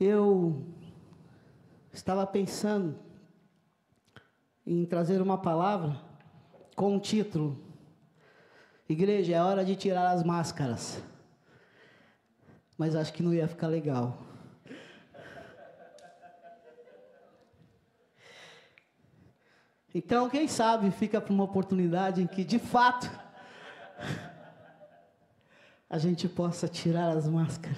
Eu estava pensando em trazer uma palavra com um título: Igreja, é hora de tirar as máscaras. Mas acho que não ia ficar legal. Então, quem sabe, fica para uma oportunidade em que, de fato, a gente possa tirar as máscaras.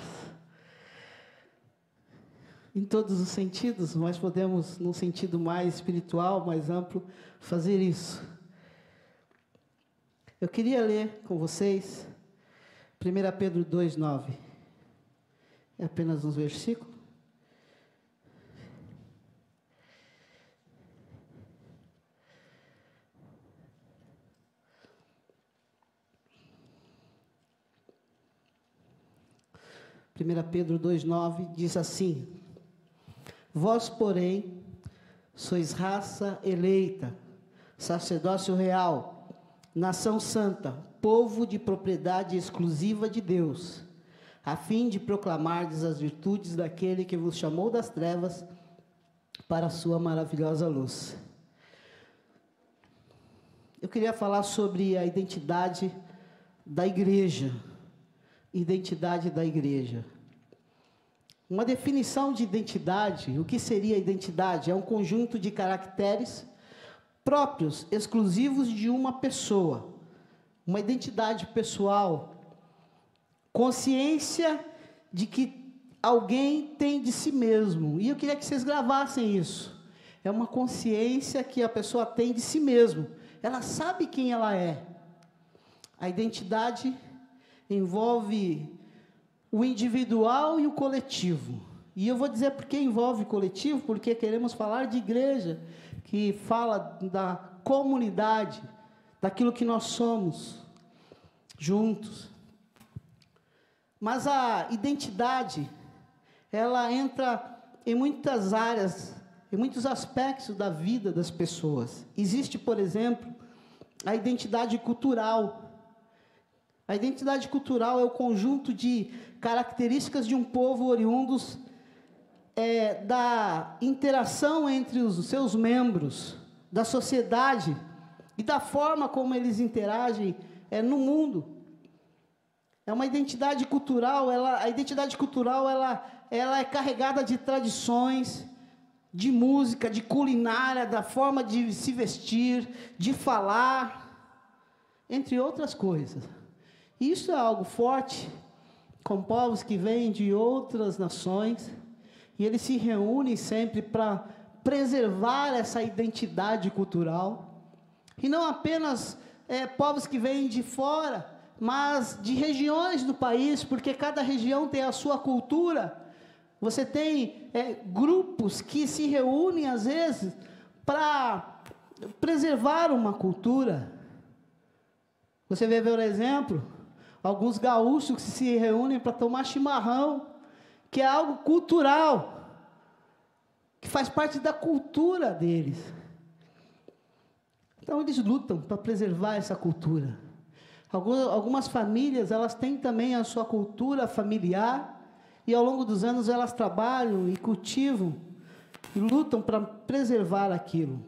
Em todos os sentidos, nós podemos, num sentido mais espiritual, mais amplo, fazer isso. Eu queria ler com vocês 1 Pedro 2,9. É apenas uns versículos. Pedro 2,9 diz assim: Vós, porém, sois raça eleita, sacerdócio real, nação santa, povo de propriedade exclusiva de Deus, a fim de proclamardes as virtudes daquele que vos chamou das trevas para a sua maravilhosa luz. Eu queria falar sobre a identidade da igreja. Identidade da igreja. Uma definição de identidade, o que seria identidade? É um conjunto de caracteres próprios, exclusivos de uma pessoa. Uma identidade pessoal. Consciência de que alguém tem de si mesmo. E eu queria que vocês gravassem isso. É uma consciência que a pessoa tem de si mesmo. Ela sabe quem ela é. A identidade envolve o individual e o coletivo. E eu vou dizer por que envolve coletivo, porque queremos falar de igreja, que fala da comunidade, daquilo que nós somos, juntos. Mas a identidade, ela entra em muitas áreas, em muitos aspectos da vida das pessoas. Existe, por exemplo, a identidade cultural. A identidade cultural é o conjunto de características de um povo oriundos da interação entre os seus membros, da sociedade e da forma como eles interagem no mundo. É uma identidade cultural, a identidade cultural ela é carregada de tradições, de música, de culinária, da forma de se vestir, de falar, entre outras coisas. Isso é algo forte, com povos que vêm de outras nações, e eles se reúnem sempre para preservar essa identidade cultural, e não apenas povos que vêm de fora, mas de regiões do país, porque cada região tem a sua cultura. Você tem grupos que se reúnem, às vezes, para preservar uma cultura. Você vê, por exemplo, alguns gaúchos que se reúnem para tomar chimarrão, que é algo cultural, que faz parte da cultura deles. Então, eles lutam para preservar essa cultura. Algumas famílias, elas têm também a sua cultura familiar, e ao longo dos anos elas trabalham e cultivam, e lutam para preservar aquilo.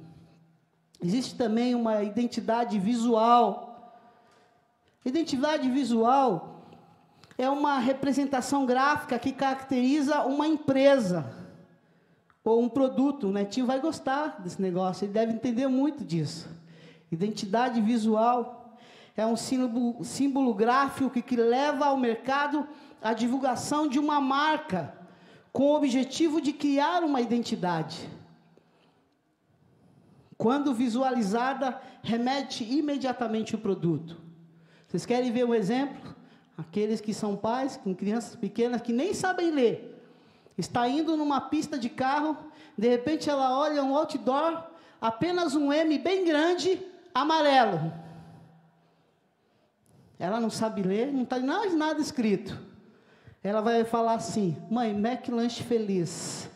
Existe também uma identidade visual. Identidade visual é uma representação gráfica que caracteriza uma empresa ou um produto. O Netinho vai gostar desse negócio, ele deve entender muito disso. Identidade visual é um símbolo gráfico que leva ao mercado a divulgação de uma marca com o objetivo de criar uma identidade. Quando visualizada, remete imediatamente ao produto. Vocês querem ver um exemplo? Aqueles que são pais, com crianças pequenas, que nem sabem ler. Está indo numa pista de carro, de repente ela olha um outdoor, apenas um M bem grande, amarelo. Ela não sabe ler, não está nada escrito. Ela vai falar assim: mãe, McLanche Feliz.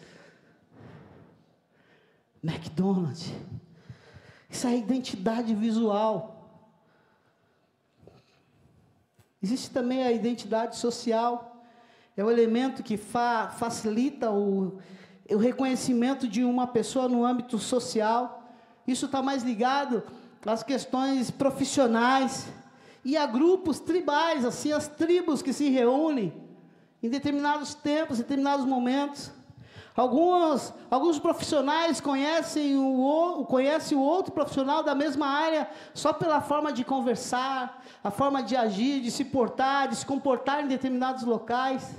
McDonald's. Isso é identidade visual. Existe também a identidade social. é o elemento que facilita o reconhecimento de uma pessoa no âmbito social. Isso está mais ligado às questões profissionais e a grupos tribais, assim, as tribos que se reúnem em determinados tempos, em determinados momentos. Alguns profissionais conhecem o outro profissional da mesma área só pela forma de conversar, a forma de agir, de se portar, de se comportar em determinados locais.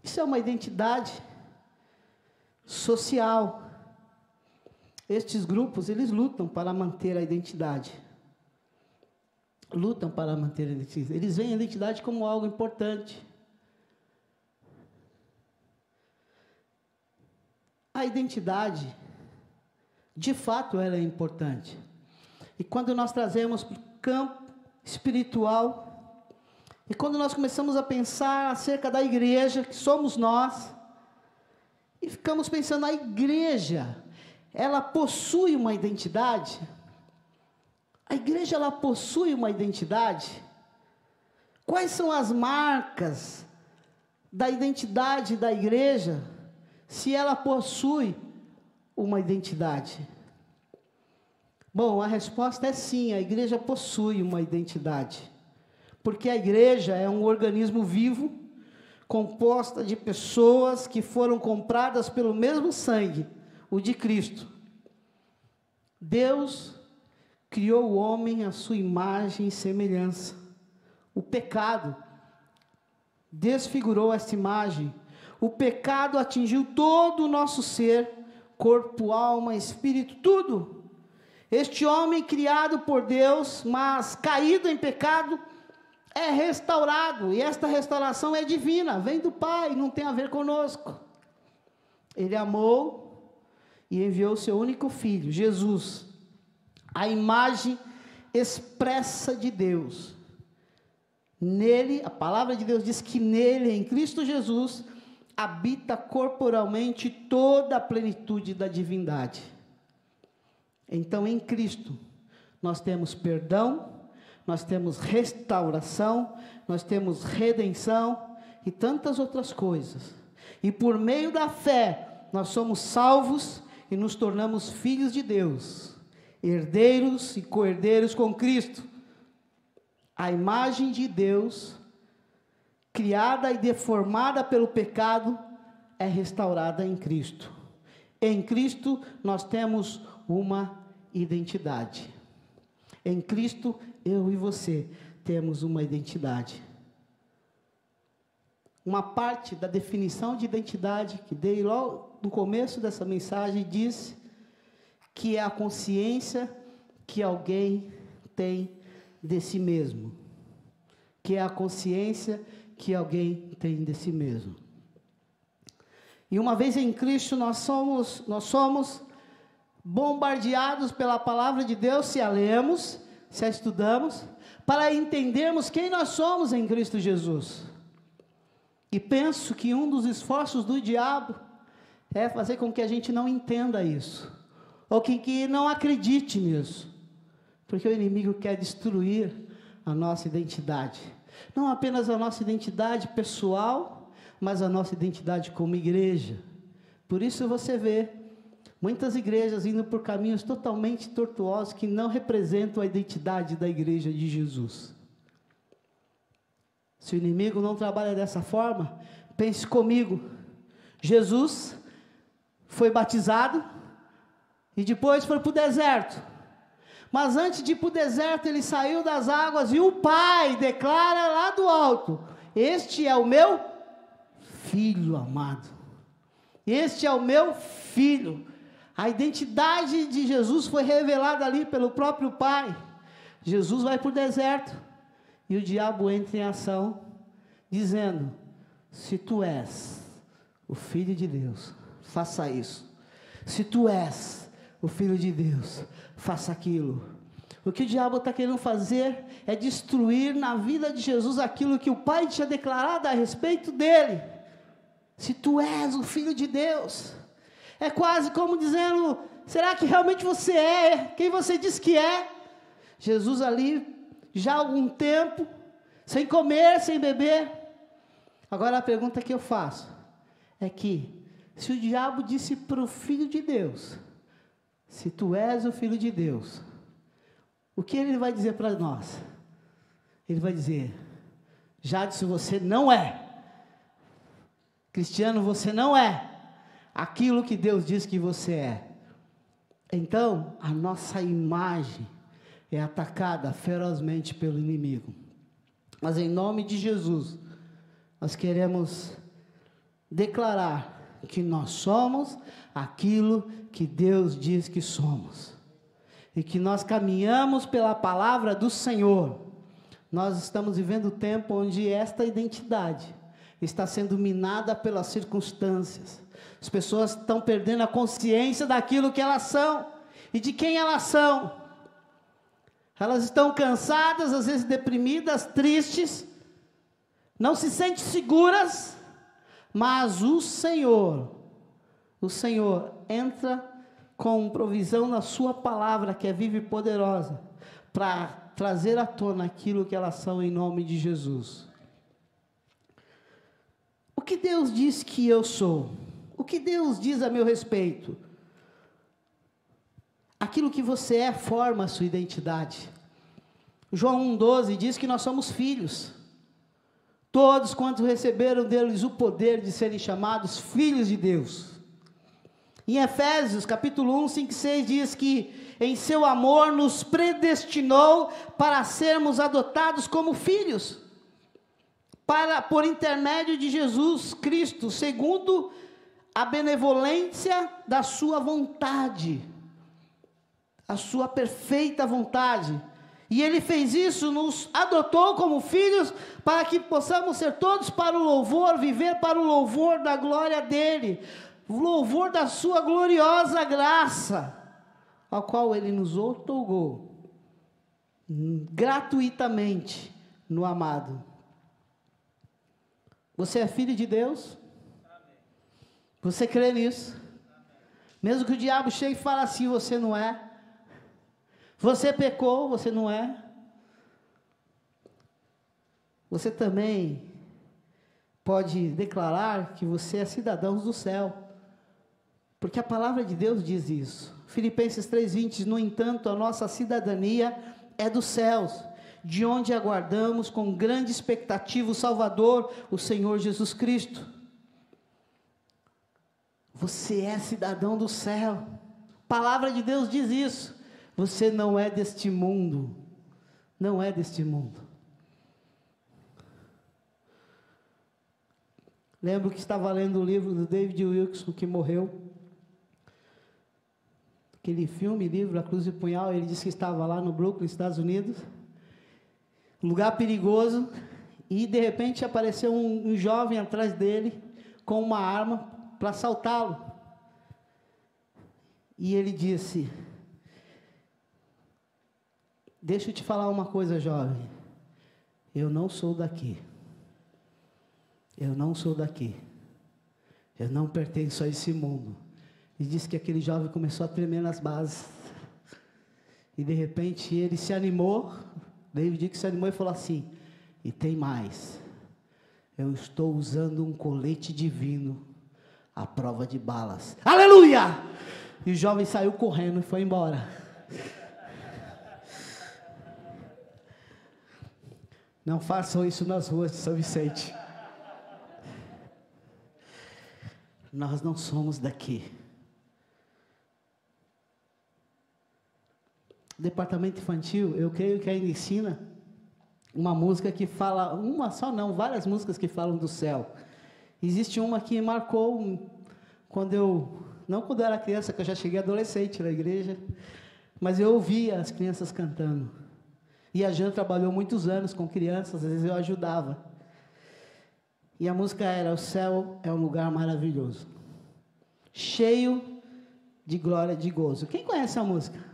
Isso é uma identidade social. Estes grupos, eles lutam para manter a identidade. Lutam para manter a identidade. Eles veem a identidade como algo importante. A identidade, de fato, ela é importante. E quando nós trazemos para o campo espiritual, e quando nós começamos a pensar acerca da igreja, que somos nós, e ficamos pensando, a igreja, ela possui uma identidade? A igreja, ela possui uma identidade? Quais são as marcas da identidade da igreja, se ela possui uma identidade? Bom, a resposta é sim, a igreja possui uma identidade. Porque a igreja é um organismo vivo, composta de pessoas que foram compradas pelo mesmo sangue, o de Cristo. Deus criou o homem à sua imagem e semelhança. O pecado desfigurou essa imagem. O pecado atingiu todo o nosso ser, corpo, alma, espírito, tudo. Este homem criado por Deus, mas caído em pecado, é restaurado. E esta restauração é divina, vem do Pai, não tem a ver conosco. Ele amou e enviou o seu único filho, Jesus, a imagem expressa de Deus. Nele, a palavra de Deus diz que nele, em Cristo Jesus, habita corporalmente toda a plenitude da divindade. Então, em Cristo, nós temos perdão, nós temos restauração, nós temos redenção e tantas outras coisas. E por meio da fé, nós somos salvos e nos tornamos filhos de Deus, herdeiros e co-herdeiros com Cristo. A imagem de Deus, criada e deformada pelo pecado, é restaurada em Cristo. Em Cristo nós temos uma identidade. Em Cristo, eu e você temos uma identidade. Uma parte da definição de identidade que dei logo no começo dessa mensagem diz que é a consciência que alguém tem de si mesmo. Que é a consciência que alguém tem de si mesmo. E uma vez em Cristo, nós somos bombardeados pela palavra de Deus, se a lemos, se a estudamos, para entendermos quem nós somos em Cristo Jesus. E penso que um dos esforços do diabo é fazer com que a gente não entenda isso, ou que não acredite nisso, porque o inimigo quer destruir a nossa identidade. Não apenas a nossa identidade pessoal, mas a nossa identidade como igreja. Por isso você vê muitas igrejas indo por caminhos totalmente tortuosos que não representam a identidade da igreja de Jesus. Se o inimigo não trabalha dessa forma, pense comigo. Jesus foi batizado e depois foi para o deserto. Mas antes de ir para o deserto, ele saiu das águas e o Pai declara lá do alto: este é o meu filho amado. Este é o meu filho. A identidade de Jesus foi revelada ali pelo próprio Pai. Jesus vai para o deserto e o diabo entra em ação, dizendo: se tu és o Filho de Deus, faça isso. Se tu és o Filho de Deus, faça aquilo. O que o diabo está querendo fazer é destruir na vida de Jesus aquilo que o Pai tinha declarado a respeito dele. Se tu és o Filho de Deus, é quase como dizendo: será que realmente você é quem você diz que é? Jesus ali, já há algum tempo, sem comer, sem beber, Agora a pergunta que eu faço é que, se o diabo disse para o Filho de Deus, se tu és o Filho de Deus, o que ele vai dizer para nós? Ele vai dizer: Jadson, você não é. Cristiano, você não é aquilo que Deus diz que você é. Então, a nossa imagem é atacada ferozmente pelo inimigo. Mas em nome de Jesus, nós queremos declarar que nós somos aquilo que Deus diz que somos. E que nós caminhamos pela palavra do Senhor. Nós estamos vivendo um tempo onde esta identidade está sendo minada pelas circunstâncias. As pessoas estão perdendo a consciência daquilo que elas são e de quem elas são. Elas estão cansadas, às vezes deprimidas, tristes, não se sentem seguras, mas o Senhor entra com provisão na sua palavra, que é viva e poderosa, para trazer à tona aquilo que elas são em nome de Jesus. O que Deus diz que eu sou? O que Deus diz a meu respeito? Aquilo que você é forma a sua identidade. João 1,12 diz que nós somos filhos. Todos quantos receberam deles o poder de serem chamados filhos de Deus. Em Efésios, capítulo 1, 5 e 6, diz que em seu amor nos predestinou para sermos adotados como filhos, por intermédio de Jesus Cristo, segundo a benevolência da sua vontade, a sua perfeita vontade. E Ele fez isso, nos adotou como filhos, para que possamos ser todos para o louvor, viver para o louvor da glória dEle, o louvor da sua gloriosa graça, ao qual Ele nos outorgou, gratuitamente, no amado. Você é filho de Deus? Amém. Você crê nisso? Amém. Mesmo que o diabo chegue e fale assim, você não é. Você pecou, você não é. Você também pode declarar que você é cidadão do céu, porque a palavra de Deus diz isso. Filipenses 3,20 diz: no entanto, a nossa cidadania é dos céus, de onde aguardamos com grande expectativa o Salvador, o Senhor Jesus Cristo. Você é cidadão do céu. A palavra de Deus diz isso. Você não é deste mundo. Não é deste mundo. Lembro que estava lendo o livro do David Wilkerson, que morreu. Aquele filme, livro, A Cruz e o Punhal. Ele disse que estava lá no Brooklyn, Estados Unidos. Um lugar perigoso. E de repente apareceu um jovem atrás dele, com uma arma, para assaltá-lo. E ele disse: deixa eu te falar uma coisa, jovem. Eu não sou daqui. Eu não sou daqui. Eu não pertenço a esse mundo. E disse que aquele jovem começou a tremer nas bases. E de repente ele se animou. David Dick se animou e falou assim: e tem mais. Eu estou usando um colete divino à prova de balas. Aleluia! E o jovem saiu correndo e foi embora. Não façam isso nas ruas de São Vicente. Nós não somos daqui. Departamento infantil, eu creio que ainda ensina uma música que fala, uma só não, várias músicas que falam do céu. Existe uma que marcou, não quando eu era criança, que eu já cheguei adolescente na igreja, mas eu ouvia as crianças cantando. E a Jan trabalhou muitos anos com crianças, às vezes eu ajudava. E a música era: o céu é um lugar maravilhoso, cheio de glória e de gozo. Quem conhece a música?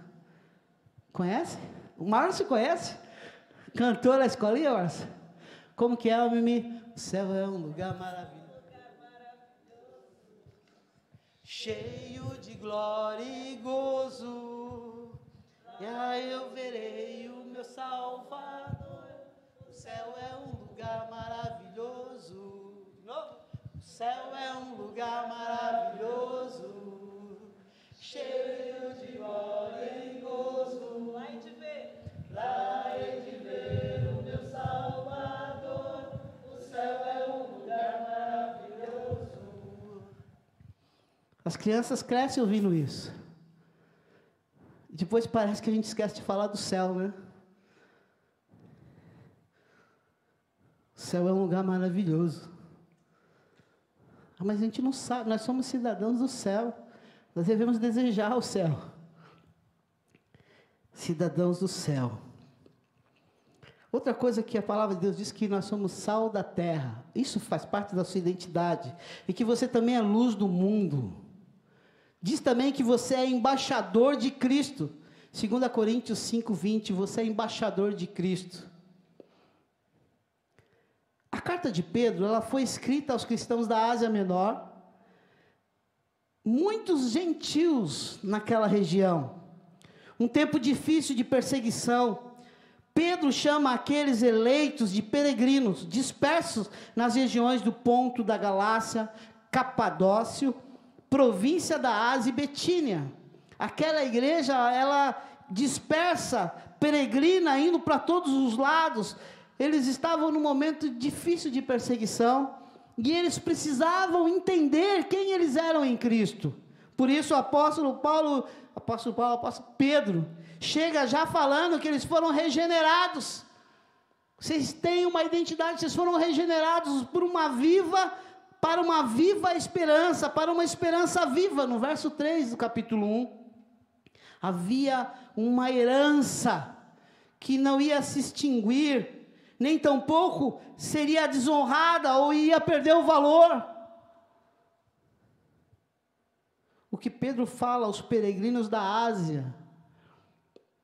Conhece? O Márcio conhece? Cantou na escolinha, Márcio? Como que é, Mimi? O céu é um lugar maravilhoso, cheio de glória e gozo, e aí eu verei o meu Salvador. O céu é um lugar maravilhoso, O céu é um lugar maravilhoso, cheio de glória e gozo. Lá hei de ver o meu Salvador. O céu é um lugar maravilhoso. As crianças crescem ouvindo isso. Depois parece que a gente esquece de falar do céu, né? O céu é um lugar maravilhoso. Mas a gente não sabe, nós somos cidadãos do céu. Nós devemos desejar o céu. Cidadãos do céu. Outra coisa que a palavra de Deus diz que nós somos sal da terra. Isso faz parte da sua identidade. E que você também é luz do mundo. Diz também que você é embaixador de Cristo. 2 Coríntios 5:20, você é embaixador de Cristo. A carta de Pedro, ela foi escrita aos cristãos da Ásia Menor. Muitos gentios naquela região. Um tempo difícil de perseguição. Pedro chama aqueles eleitos de peregrinos, dispersos nas regiões do Ponto, da Galácia, Capadócio, província da Ásia e Betínia. Aquela igreja, ela dispersa, peregrina, indo para todos os lados. Eles estavam num momento difícil de perseguição, e eles precisavam entender quem eles eram em Cristo. Por isso o apóstolo Pedro, chega já falando que eles foram regenerados. Vocês têm uma identidade, vocês foram regenerados para uma viva esperança, para uma esperança viva. No verso 3 do capítulo 1, havia uma herança que não ia se extinguir, nem tampouco seria desonrada ou ia perder o valor. O que Pedro fala aos peregrinos da Ásia,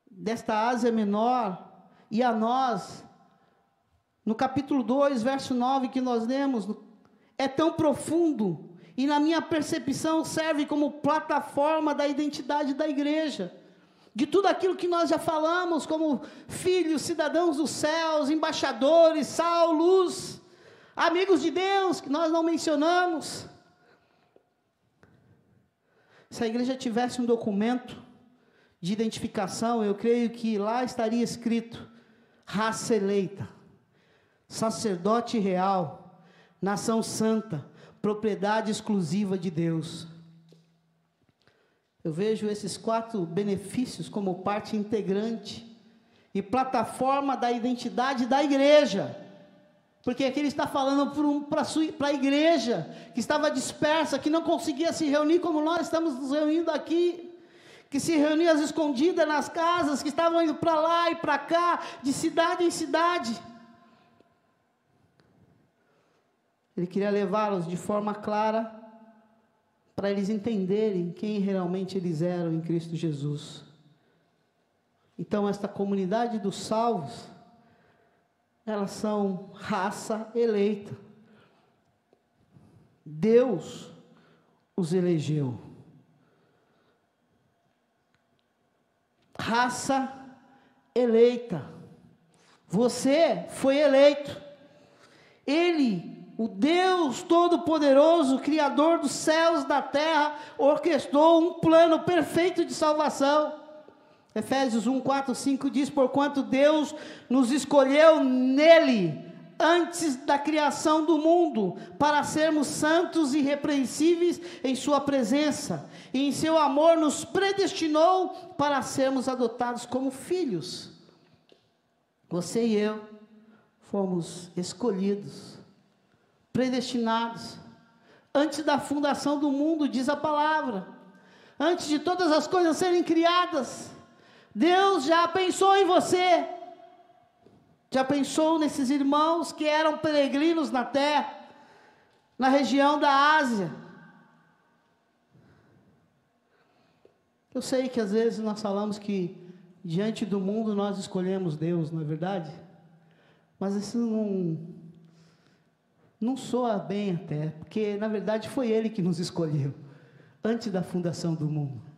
desta Ásia Menor, e a nós, no capítulo 2, verso 9, que nós lemos, é tão profundo, e na minha percepção serve como plataforma da identidade da igreja, de tudo aquilo que nós já falamos, como filhos, cidadãos dos céus, embaixadores, sal, luz, amigos de Deus, que nós não mencionamos. Se a igreja tivesse um documento de identificação, eu creio que lá estaria escrito: raça eleita, sacerdote real, nação santa, propriedade exclusiva de Deus. Eu vejo esses 4 benefícios como parte integrante e plataforma da identidade da igreja. Porque aqui ele está falando para a igreja, que estava dispersa, que não conseguia se reunir como nós estamos nos reunindo aqui, que se reunia às escondidas nas casas, que estavam indo para lá e para cá, de cidade em cidade. Ele queria levá-los de forma clara, para eles entenderem quem realmente eles eram em Cristo Jesus. Então, esta comunidade dos salvos, elas são raça eleita. Deus os elegeu. Raça eleita. Você foi eleito. Ele, o Deus Todo-Poderoso, Criador dos céus e da terra, orquestrou um plano perfeito de salvação. Efésios 1, 4, 5 diz: porquanto Deus nos escolheu nele, antes da criação do mundo, para sermos santos e irrepreensíveis em sua presença, e em seu amor nos predestinou para sermos adotados como filhos. Você e eu fomos escolhidos, predestinados, antes da fundação do mundo, diz a palavra, antes de todas as coisas serem criadas, Deus já pensou em você, já pensou nesses irmãos que eram peregrinos na terra, na região da Ásia. Eu sei que às vezes nós falamos que diante do mundo nós escolhemos Deus, não é verdade? Mas isso não soa bem até, porque na verdade foi Ele que nos escolheu, antes da fundação do mundo.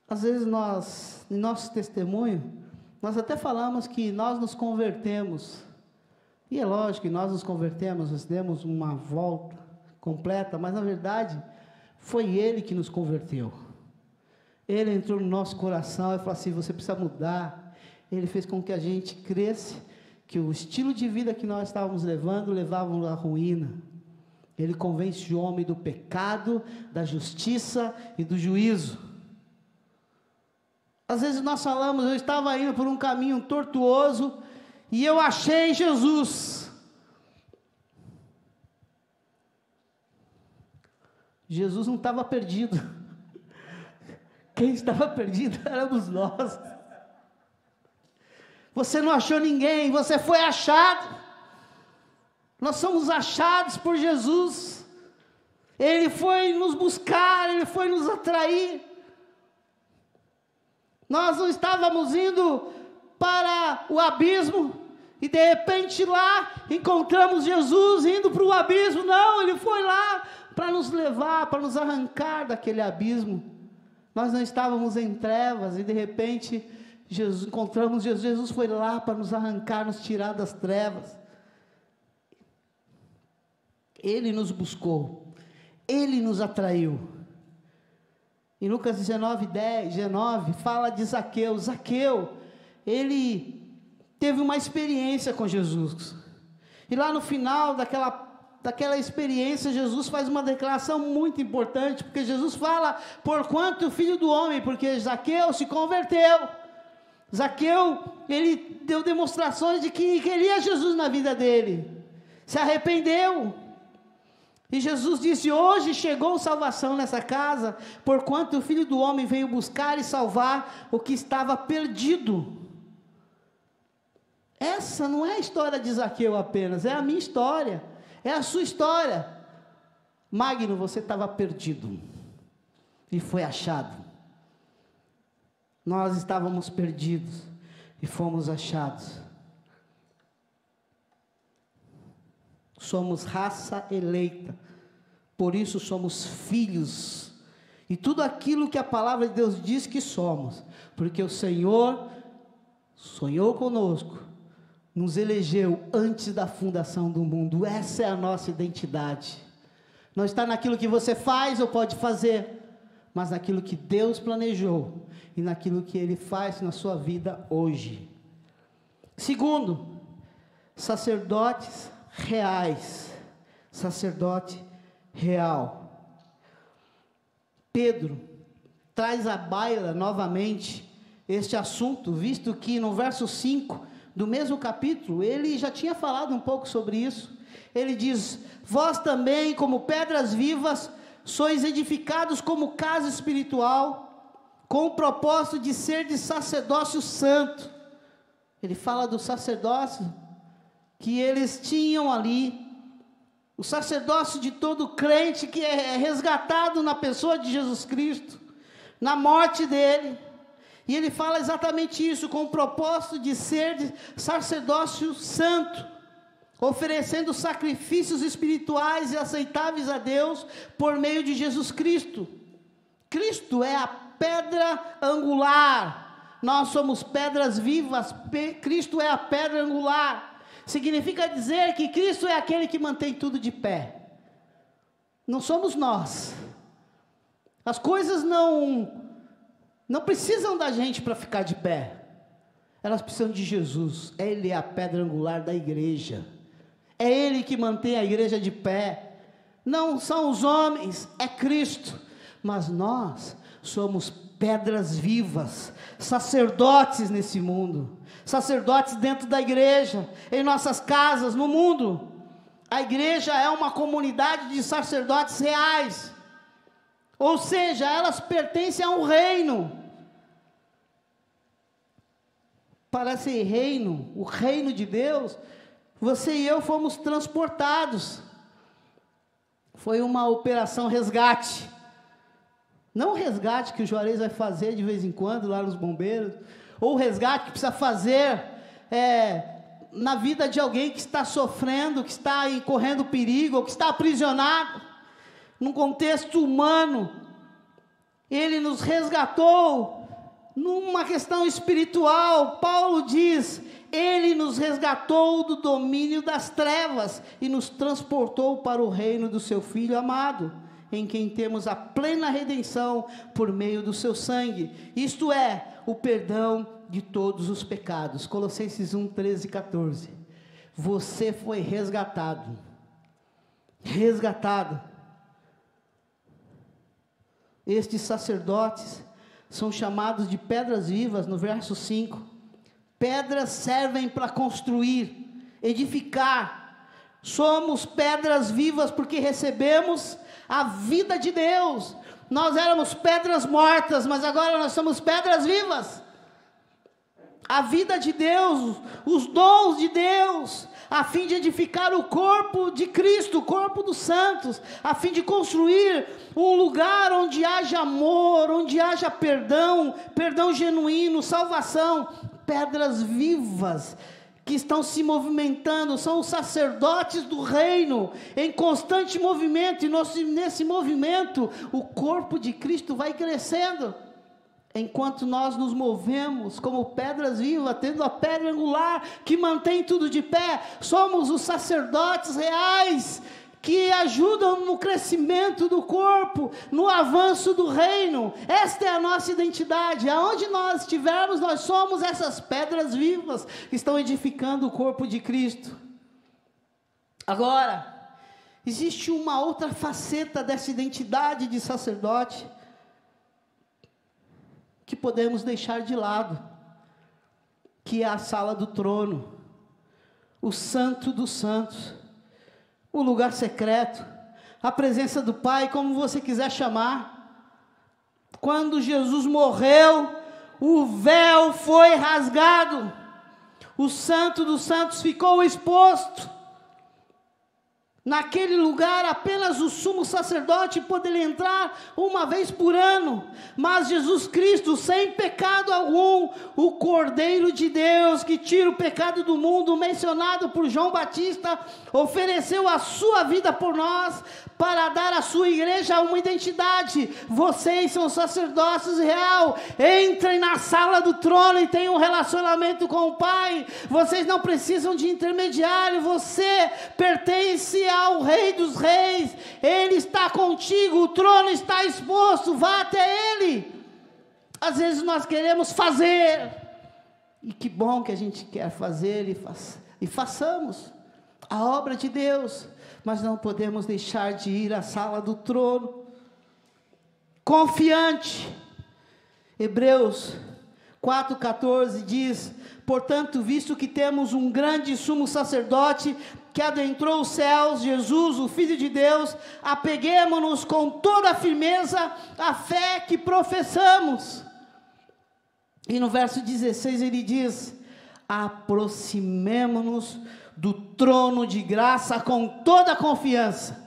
Às vezes nós, em nosso testemunho, nós até falamos que nós nos convertemos E é lógico que nós nos convertemos, nós demos uma volta completa, mas na verdade foi Ele que nos converteu. Ele entrou no nosso coração e falou assim: você precisa mudar. Ele fez com que a gente cresce, que o estilo de vida que nós estávamos levando, levavam à ruína. Ele convence o homem do pecado, da justiça e do juízo. Às vezes nós falamos: eu estava indo por um caminho tortuoso e eu achei Jesus. Jesus não estava perdido. Quem estava perdido éramos nós. Você não achou ninguém, você foi achado. Nós somos achados por Jesus. Ele foi nos buscar, Ele foi nos atrair. Nós não estávamos indo para o abismo e de repente lá encontramos Jesus indo para o abismo. Não, Ele foi lá para nos levar, para nos arrancar daquele abismo. Nós não estávamos em trevas e de repente encontramos Jesus. Jesus foi lá para nos arrancar, nos tirar das trevas. Ele nos buscou, Ele nos atraiu. Em Lucas 19 fala de Zaqueu. Zaqueu, ele teve uma experiência com Jesus. E lá no final daquela experiência, Jesus faz uma declaração muito importante, porque Jesus fala: porquanto o Filho do Homem, porque Zaqueu se converteu. Zaqueu, ele deu demonstrações de que queria Jesus na vida dele, se arrependeu. E Jesus disse: hoje chegou salvação nessa casa, porquanto o Filho do Homem veio buscar e salvar o que estava perdido. Essa não é a história de Zaqueu apenas, é a minha história, é a sua história. Magno, você estava perdido e foi achado. Nós estávamos perdidos e fomos achados. Somos raça eleita, por isso somos filhos, e tudo aquilo que a palavra de Deus diz que somos, porque o Senhor sonhou conosco, nos elegeu antes da fundação do mundo. Essa é a nossa identidade. Não está naquilo que você faz ou pode fazer, mas naquilo que Deus planejou, e naquilo que Ele faz na sua vida hoje. Segundo, sacerdotes reais, sacerdote real. Pedro traz à baila novamente este assunto, visto que no verso 5 do mesmo capítulo, ele já tinha falado um pouco sobre isso. Ele diz: vós também, como pedras vivas, sois edificados como casa espiritual, com o propósito de ser de sacerdócio santo. Ele fala do sacerdócio que eles tinham ali, o sacerdócio de todo crente que é resgatado na pessoa de Jesus Cristo, na morte dele. E ele fala exatamente isso, com o propósito de ser de sacerdócio santo, oferecendo sacrifícios espirituais e aceitáveis a Deus por meio de Jesus Cristo. Cristo é a pedra angular, nós somos pedras vivas, Cristo é a pedra angular. Significa dizer que Cristo é aquele que mantém tudo de pé. Não somos nós. As coisas não precisam da gente para ficar de pé. Elas precisam de Jesus. Ele é a pedra angular da igreja. É Ele que mantém a igreja de pé. Não são os homens, é Cristo. Mas nós somos pedras vivas, sacerdotes nesse mundo. Sacerdotes dentro da igreja, em nossas casas, no mundo. A igreja é uma comunidade de sacerdotes reais, ou seja, elas pertencem a um reino. Para esse reino, o reino de Deus, você e eu fomos transportados. Foi uma operação resgate. Não o resgate que o Juarez vai fazer de vez em quando lá nos bombeiros, ou o resgate que precisa fazer na vida de alguém que está sofrendo, que está correndo perigo, ou que está aprisionado, num contexto humano. Ele nos resgatou numa questão espiritual. Paulo diz: Ele nos resgatou do domínio das trevas e nos transportou para o reino do seu Filho amado, em quem temos a plena redenção por meio do seu sangue, isto é, o perdão de todos os pecados. Colossenses 1, 13 e 14. Você foi resgatado. Resgatado. Estes sacerdotes são chamados de pedras vivas, no verso 5. Pedras servem para construir, edificar. Somos pedras vivas porque recebemos a vida de Deus. Nós éramos pedras mortas, mas agora nós somos pedras vivas. A vida de Deus, os dons de Deus, a fim de edificar o corpo de Cristo, o corpo dos santos, a fim de construir um lugar onde haja amor, onde haja perdão, perdão genuíno, salvação. Pedras vivas que estão se movimentando, são os sacerdotes do reino, em constante movimento, e nesse movimento, o corpo de Cristo vai crescendo, enquanto nós nos movemos como pedras vivas, tendo a pedra angular, que mantém tudo de pé. Somos os sacerdotes reais, que ajudam no crescimento do corpo, no avanço do reino. Esta é a nossa identidade. Aonde nós estivermos, nós somos essas pedras vivas que estão edificando o corpo de Cristo. Agora, existe uma outra faceta dessa identidade de sacerdote que podemos deixar de lado, que é a sala do trono, o santo dos santos, o lugar secreto, a presença do Pai, como você quiser chamar. Quando Jesus morreu, o véu foi rasgado, o santo dos santos ficou exposto. Naquele lugar, apenas o sumo sacerdote poderia entrar uma vez por ano, mas Jesus Cristo, sem pecado algum, o Cordeiro de Deus, que tira o pecado do mundo, mencionado por João Batista, ofereceu a sua vida por nós, para dar à sua igreja uma identidade. Vocês são sacerdotes real, entrem na sala do trono e tenham um relacionamento com o Pai. Vocês não precisam de intermediário, você pertence ao Rei dos Reis, Ele está contigo, o trono está exposto, vá até Ele. Às vezes nós queremos fazer, e que bom que a gente quer fazer e façamos a obra de Deus, mas não podemos deixar de ir à sala do trono, confiante. Hebreus 4,14 diz: portanto, visto que temos um grande sumo sacerdote, que adentrou os céus, Jesus, o Filho de Deus, apeguemo-nos com toda a firmeza à fé que professamos. E no verso 16 ele diz: aproximemo-nos do trono de graça com toda a confiança.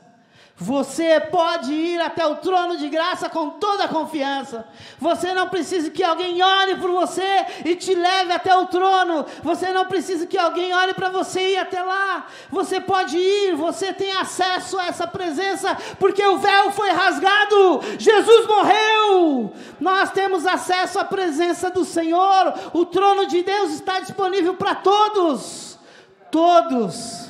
Você pode ir até o trono de graça com toda a confiança. Você não precisa que alguém ore por você e te leve até o trono. Você não precisa que alguém ore para você ir até lá. Você pode ir, você tem acesso a essa presença, porque o véu foi rasgado, Jesus morreu. Nós temos acesso à presença do Senhor. O trono de Deus está disponível para todos. Todos.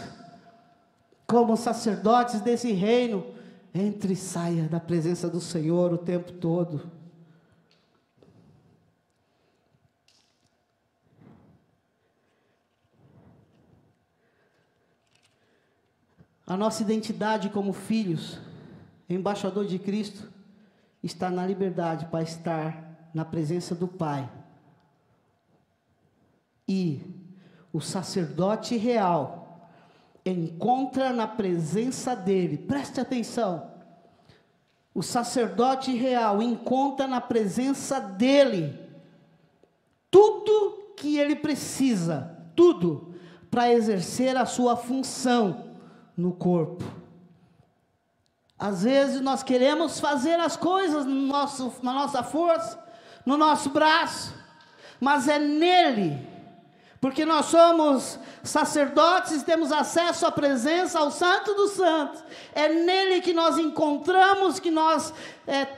Como sacerdotes desse reino, entre e saia da presença do Senhor o tempo todo. A nossa identidade como filhos, embaixador de Cristo, está na liberdade para estar na presença do Pai. E o sacerdote real encontra na presença dele, preste atenção, o sacerdote real encontra na presença dele tudo que ele precisa, tudo, para exercer a sua função no corpo. Às vezes nós queremos fazer as coisas na nossa força, no nosso braço, mas é nele. Porque nós somos sacerdotes, temos acesso à presença, ao Santo dos Santos. É nele que nós encontramos, que nós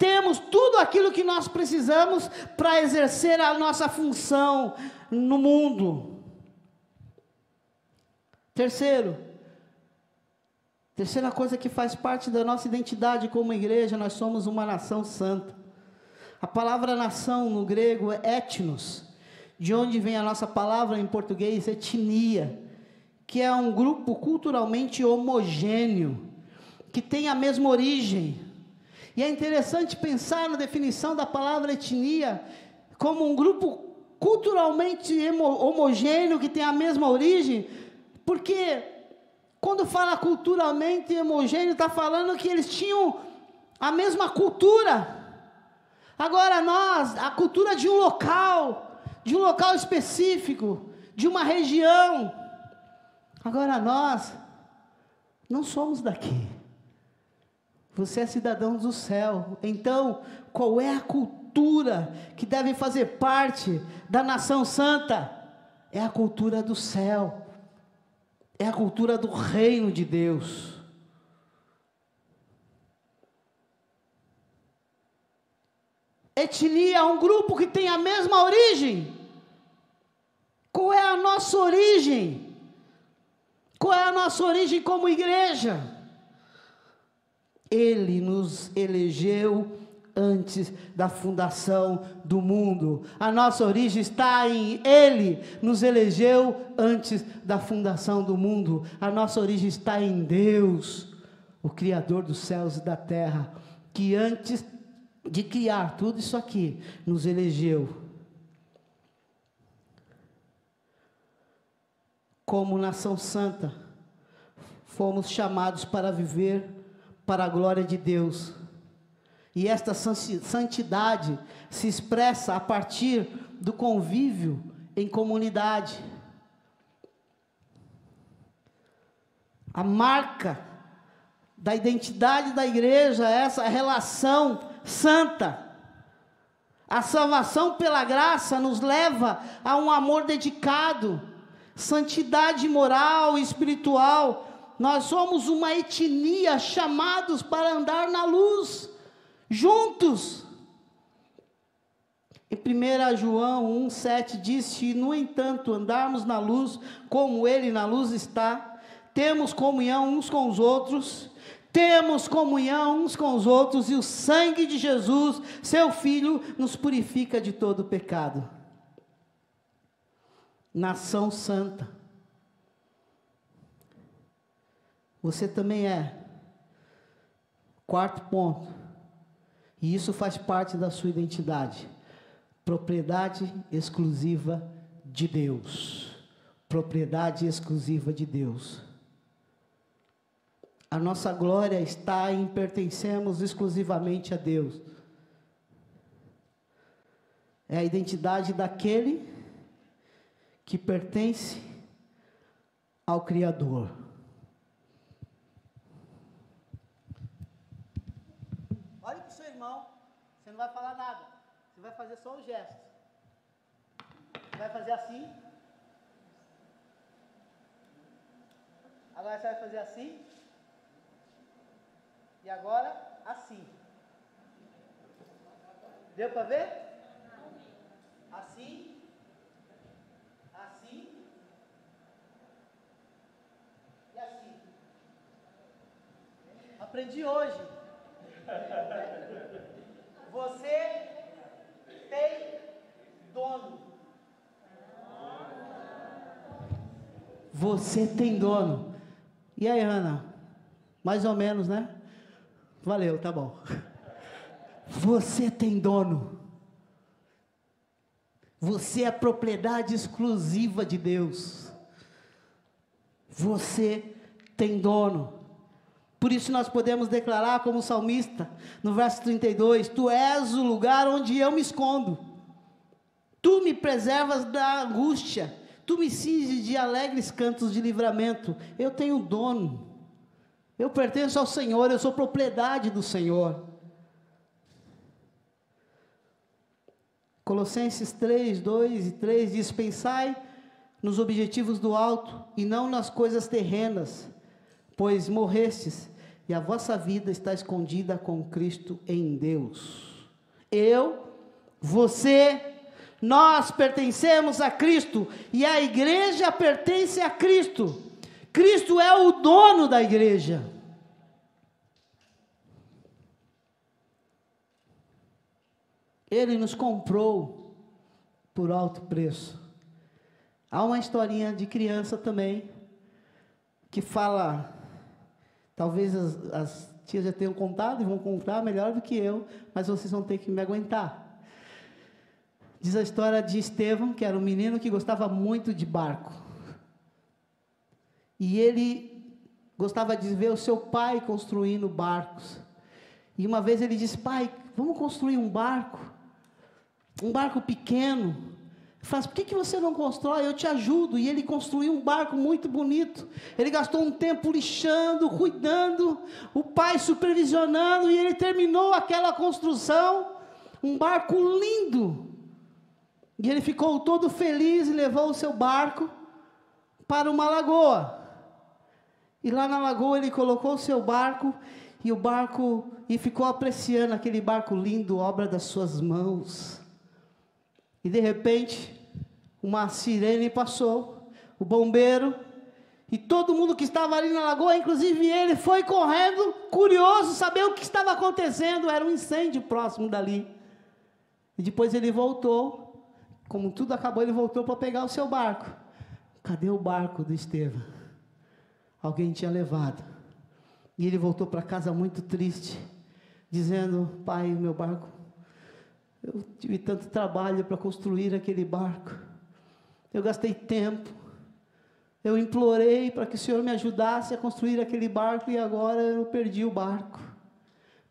temos tudo aquilo que nós precisamos para exercer a nossa função no mundo. Terceira coisa que faz parte da nossa identidade como igreja, nós somos uma nação santa. A palavra nação no grego é etnos, de onde vem a nossa palavra em português, etnia, que é um grupo culturalmente homogêneo, que tem a mesma origem. E é interessante pensar na definição da palavra etnia como um grupo culturalmente homogêneo, que tem a mesma origem, porque quando fala culturalmente homogêneo, está falando que eles tinham a mesma cultura. Agora nós, a cultura de um local específico, de uma região. Agora nós não somos daqui. Você é cidadão do céu. Então, qual é a cultura que deve fazer parte da nação santa? É a cultura do céu. É a cultura do reino de Deus. Etnia é um grupo que tem a mesma origem. Qual é a nossa origem? Qual é a nossa origem como igreja? Ele nos elegeu antes da fundação do mundo. A nossa origem está em Ele nos elegeu antes da fundação do mundo. A nossa origem está em Deus, o Criador dos céus e da terra, que antes de criar tudo isso aqui, nos elegeu. Como nação santa, fomos chamados para viver para a glória de Deus. E esta santidade se expressa a partir do convívio em comunidade. A marca da identidade da igreja é essa relação santa. A salvação pela graça nos leva a um amor dedicado, santidade moral e espiritual. Nós somos uma etnia chamados para andar na luz, juntos. Em 1 João 1,7 diz: se no entanto andarmos na luz, como Ele na luz está, temos comunhão uns com os outros, e o sangue de Jesus, seu Filho, nos purifica de todo pecado. Nação santa. Você também é. Quarto ponto. E isso faz parte da sua identidade. Propriedade exclusiva de Deus. Propriedade exclusiva de Deus. A nossa glória está em pertencermos exclusivamente a Deus. É a identidade daquele que pertence ao Criador. Olhe para o seu irmão, você não vai falar nada, você vai fazer só um gesto. Você vai fazer assim. Agora você vai fazer assim. E agora assim. Deu para ver? Assim. Assim. E assim. Aprendi hoje. Você tem dono. Você tem dono. E aí, Ana? Mais ou menos, né? Valeu, tá bom. Você tem dono. Você é propriedade exclusiva de Deus. Você tem dono. Por isso nós podemos declarar como salmista, no verso 32, tu és o lugar onde eu me escondo. Tu me preservas da angústia. Tu me cinges de alegres cantos de livramento. Eu tenho dono. Eu pertenço ao Senhor, eu sou propriedade do Senhor. Colossenses 3, 2 e 3 diz: pensai nos objetivos do alto e não nas coisas terrenas, pois morrestes e a vossa vida está escondida com Cristo em Deus. Eu, você, nós pertencemos a Cristo e a igreja pertence a Cristo. Cristo é o dono da igreja. Ele nos comprou por alto preço. Há uma historinha de criança também, que fala, talvez as tias já tenham contado e vão contar melhor do que eu, mas vocês vão ter que me aguentar. Diz a história de Estevão, que era um menino que gostava muito de barco. E ele gostava de ver o seu pai construindo barcos. E uma vez ele disse: pai, vamos construir um barco pequeno. Faz, por que você não constrói? Eu te ajudo. E ele construiu um barco muito bonito. Ele gastou um tempo lixando, cuidando, o pai supervisionando, e ele terminou aquela construção, um barco lindo. E ele ficou todo feliz e levou o seu barco para uma lagoa. E lá na lagoa ele colocou o seu barco, e ficou apreciando aquele barco lindo, obra das suas mãos. E de repente, uma sirene passou, o bombeiro, e todo mundo que estava ali na lagoa, inclusive ele, foi correndo, curioso, saber o que estava acontecendo. Era um incêndio próximo dali. E depois ele voltou, como tudo acabou, ele voltou para pegar o seu barco. Cadê o barco do Estevão? Alguém tinha levado. E ele voltou para casa muito triste, dizendo: pai, o meu barco, eu tive tanto trabalho para construir aquele barco, eu gastei tempo, eu implorei para que o Senhor me ajudasse a construir aquele barco, e agora eu perdi o barco.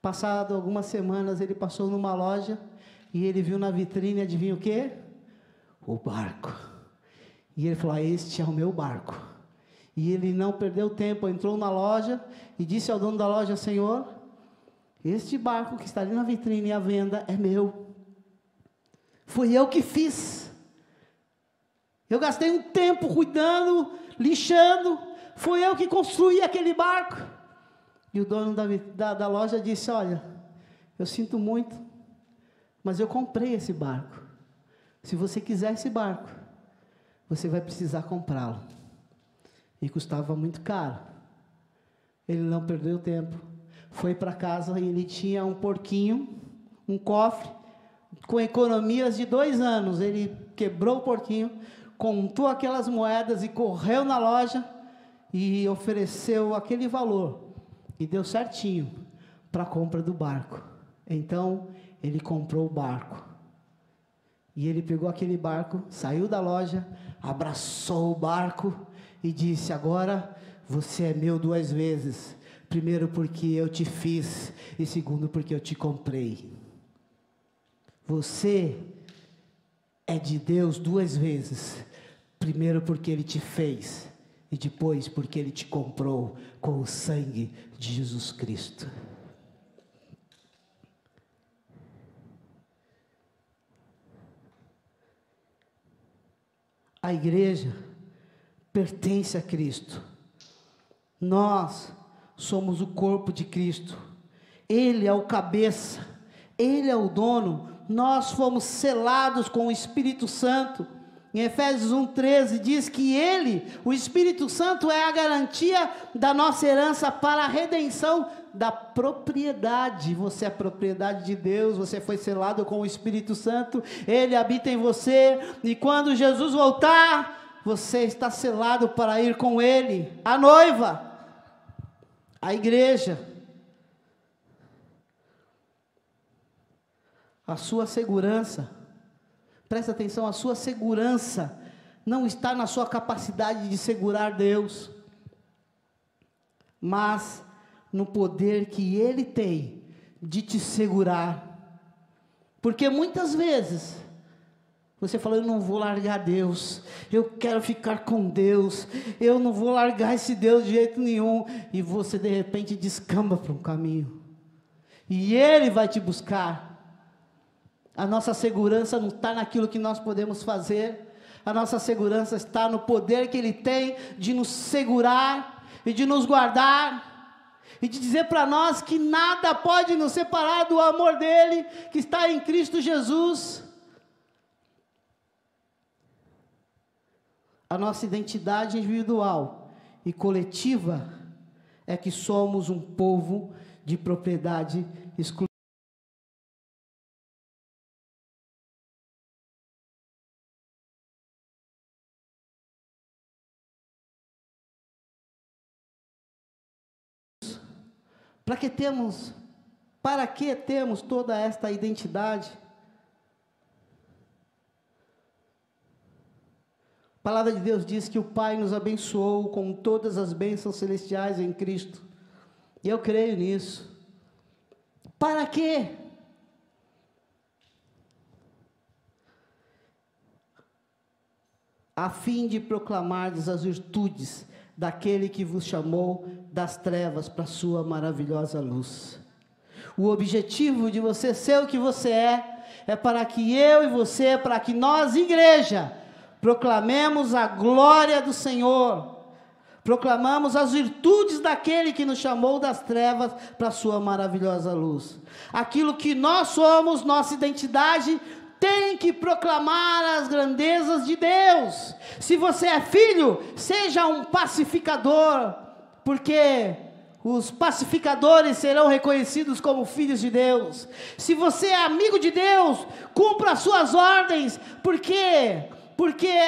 Passado algumas semanas, ele passou numa loja, e ele viu na vitrine, adivinha o quê? O barco. E ele falou: este é o meu barco. E ele não perdeu tempo, entrou na loja, e disse ao dono da loja: senhor, este barco que está ali na vitrine à venda é meu. Foi eu que fiz. Eu gastei um tempo cuidando, lixando. Foi eu que construí aquele barco. E o dono da loja disse: olha, eu sinto muito, mas eu comprei esse barco. Se você quiser esse barco, você vai precisar comprá-lo. E custava muito caro. Ele não perdeu tempo. Foi para casa e ele tinha um porquinho, um cofre, com economias de 2 anos. Ele quebrou o porquinho, contou aquelas moedas e correu na loja e ofereceu aquele valor. E deu certinho para a compra do barco. Então, ele comprou o barco. E ele pegou aquele barco, saiu da loja, abraçou o barco e disse: agora você é meu 2 vezes. Primeiro porque eu te fiz, e segundo porque eu te comprei. Você é de Deus 2 vezes. Primeiro porque Ele te fez, e depois porque Ele te comprou com o sangue de Jesus Cristo. A igreja pertence a Cristo. Nós somos o corpo de Cristo. Ele é o cabeça, Ele é o dono. Nós fomos selados com o Espírito Santo. Em Efésios 1:13 diz que Ele, o Espírito Santo, é a garantia da nossa herança para a redenção da propriedade. Você é propriedade de Deus, você foi selado com o Espírito Santo, Ele habita em você, e quando Jesus voltar, você está selado para ir com Ele, a noiva, a igreja. A sua segurança, presta atenção, a sua segurança não está na sua capacidade de segurar Deus, mas no poder que Ele tem de te segurar. Porque muitas vezes você fala: eu não vou largar Deus, eu quero ficar com Deus, eu não vou largar esse Deus de jeito nenhum, e você de repente descamba para um caminho, e Ele vai te buscar. A nossa segurança não está naquilo que nós podemos fazer, a nossa segurança está no poder que Ele tem de nos segurar e de nos guardar, e de dizer para nós que nada pode nos separar do amor dEle, que está em Cristo Jesus. A nossa identidade individual e coletiva é que somos um povo de propriedade exclusiva. Para que temos toda esta identidade? A palavra de Deus diz que o Pai nos abençoou com todas as bênçãos celestiais em Cristo. E eu creio nisso. Para quê? A fim de proclamardes as virtudes daquele que vos chamou das trevas para a sua maravilhosa luz. O objetivo de você ser o que você é para que eu e você, para que nós, igreja, proclamemos a glória do Senhor, proclamamos as virtudes daquele que nos chamou das trevas para a sua maravilhosa luz. Aquilo que nós somos, nossa identidade, tem que proclamar as grandezas de Deus. Se você é filho, seja um pacificador, porque os pacificadores serão reconhecidos como filhos de Deus. Se você é amigo de Deus, cumpra as suas ordens, porque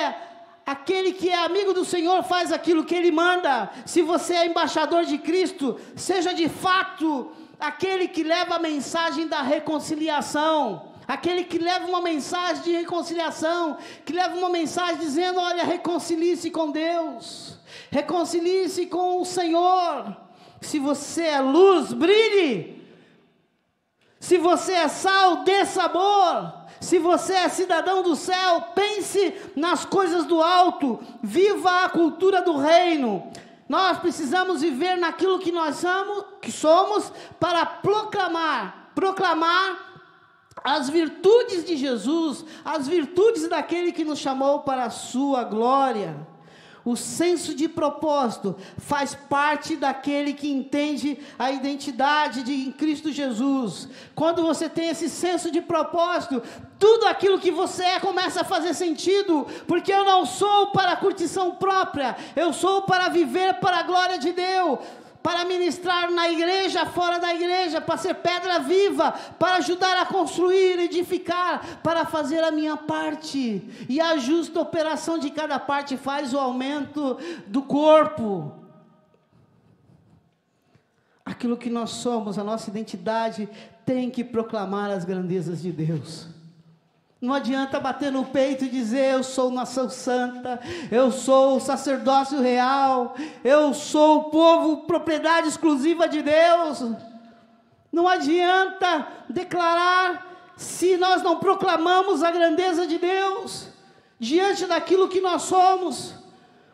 aquele que é amigo do Senhor faz aquilo que Ele manda. Se você é embaixador de Cristo, seja de fato aquele que leva a mensagem da reconciliação, aquele que leva uma mensagem de reconciliação, que leva uma mensagem dizendo: olha, reconcilie-se com Deus, reconcilie-se com o Senhor. Se você é luz, brilhe. Se você é sal, dê sabor. Se você é cidadão do céu, pense nas coisas do alto, viva a cultura do reino. Nós precisamos viver naquilo que somos para proclamar as virtudes de Jesus, as virtudes daquele que nos chamou para a sua glória. O senso de propósito faz parte daquele que entende a identidade em Cristo Jesus. Quando você tem esse senso de propósito, tudo aquilo que você é começa a fazer sentido, porque eu não sou para curtição própria, eu sou para viver para a glória de Deus, para ministrar na igreja, fora da igreja, para ser pedra viva, para ajudar a construir, edificar, para fazer a minha parte. E a justa operação de cada parte faz o aumento do corpo. Aquilo que nós somos, a nossa identidade, tem que proclamar as grandezas de Deus. Não adianta bater no peito e dizer: eu sou nação santa, eu sou o sacerdócio real, eu sou o povo, propriedade exclusiva de Deus. Não adianta declarar se nós não proclamamos a grandeza de Deus diante daquilo que nós somos.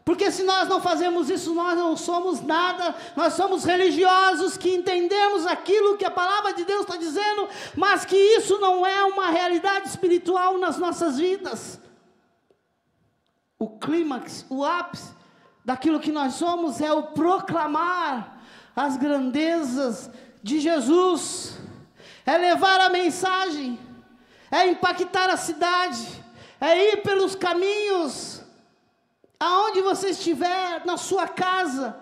Porque se nós não fazemos isso, nós não somos nada. Nós somos religiosos que entendemos aquilo que a palavra de Deus está dizendo, mas que isso não é uma realidade espiritual nas nossas vidas. O clímax, o ápice daquilo que nós somos é o proclamar as grandezas de Jesus, é levar a mensagem, é impactar a cidade, é ir pelos caminhos, aonde você estiver, na sua casa,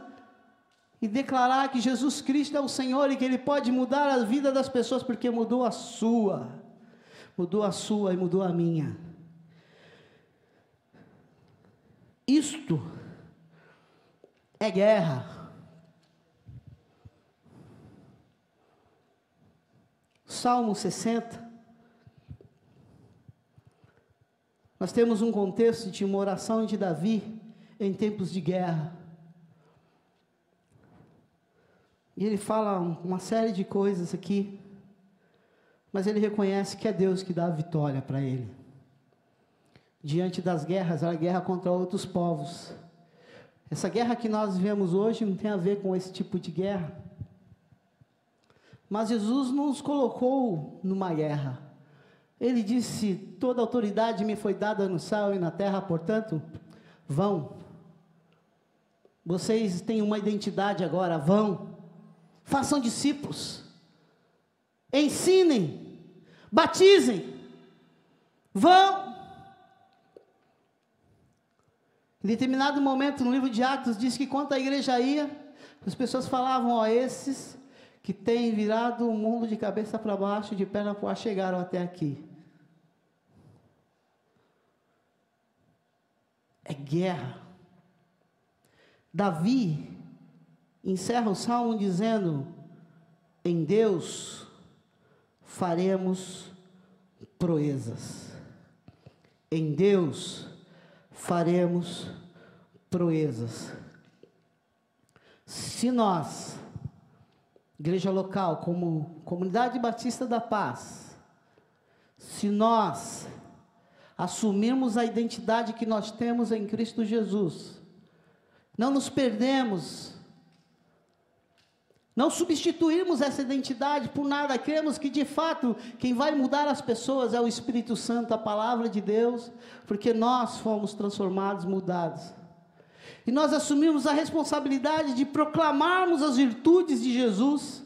e declarar que Jesus Cristo é o Senhor e que Ele pode mudar a vida das pessoas, porque mudou a sua e mudou a minha. Isto é guerra. Salmo 60. Nós temos um contexto de uma oração de Davi em tempos de guerra. E ele fala uma série de coisas aqui, mas ele reconhece que é Deus que dá a vitória para ele. Diante das guerras, a guerra contra outros povos. Essa guerra que nós vivemos hoje não tem a ver com esse tipo de guerra. Mas Jesus nos colocou numa guerra. Ele disse: toda autoridade me foi dada no céu e na terra, portanto, vão. Vocês têm uma identidade agora, vão. Façam discípulos. Ensinem. Batizem. Vão. Em determinado momento, no livro de Atos, diz que quando a igreja ia, as pessoas falavam, ó, esses que têm virado o mundo de cabeça para baixo, de perna para o ar, chegaram até aqui. É guerra. Davi encerra o salmo dizendo, em Deus faremos proezas. Em Deus faremos proezas. Se nós, igreja local, como Comunidade Batista da Paz, se nós assumirmos a identidade que nós temos em Cristo Jesus, não nos perdemos, não substituirmos essa identidade por nada, cremos que de fato quem vai mudar as pessoas é o Espírito Santo, a palavra de Deus, porque nós fomos transformados, mudados. E nós assumimos a responsabilidade de proclamarmos as virtudes de Jesus.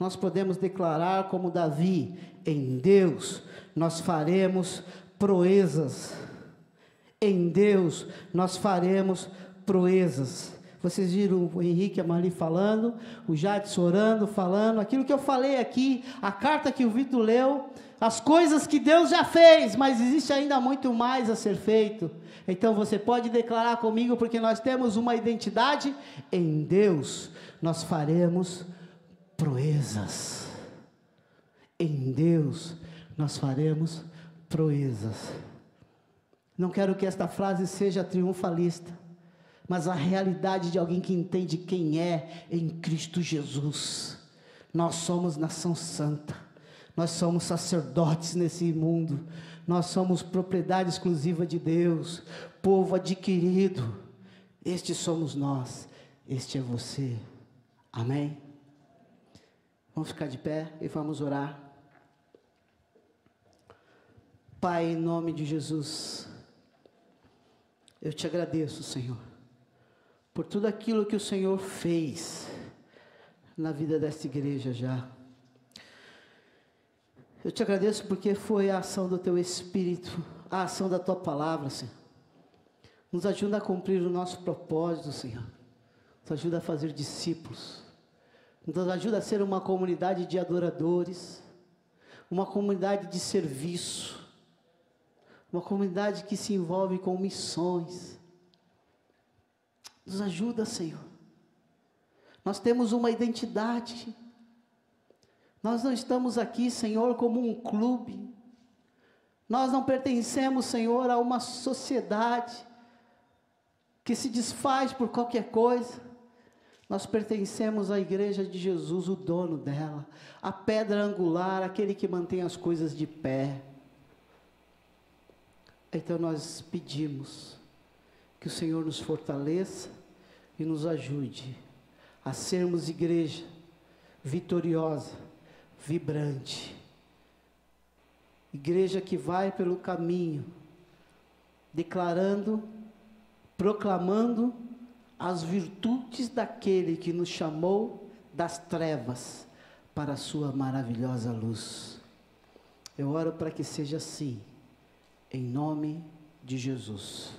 Nós podemos declarar como Davi, em Deus nós faremos proezas. Em Deus nós faremos proezas. Vocês viram o Henrique e a Marli falando, o Jadson orando, falando, aquilo que eu falei aqui, a carta que o Vitor leu, as coisas que Deus já fez, mas existe ainda muito mais a ser feito. Então você pode declarar comigo, porque nós temos uma identidade, em Deus nós faremos proezas. Em Deus nós faremos proezas. Não quero que esta frase seja triunfalista, mas a realidade de alguém que entende quem é em Cristo Jesus. Nós somos nação santa, nós somos sacerdotes nesse mundo, nós somos propriedade exclusiva de Deus, povo adquirido. Este somos nós, este é você. Amém? Vamos ficar de pé e vamos orar. Pai, em nome de Jesus, eu te agradeço, Senhor, por tudo aquilo que o Senhor fez na vida desta igreja já. Eu te agradeço porque foi a ação do Teu Espírito, a ação da Tua Palavra, Senhor. Nos ajuda a cumprir o nosso propósito, Senhor. Nos ajuda a fazer discípulos. Nos ajuda a ser uma comunidade de adoradores, uma comunidade de serviço, uma comunidade que se envolve com missões. Nos ajuda, Senhor. Nós temos uma identidade. Nós não estamos aqui, Senhor, como um clube. Nós não pertencemos, Senhor, a uma sociedade que se desfaz por qualquer coisa. Nós pertencemos à igreja de Jesus, o dono dela, a pedra angular, aquele que mantém as coisas de pé. Então nós pedimos que o Senhor nos fortaleça e nos ajude a sermos igreja vitoriosa, vibrante. Igreja que vai pelo caminho, declarando, proclamando as virtudes daquele que nos chamou das trevas para a sua maravilhosa luz. Eu oro para que seja assim, em nome de Jesus.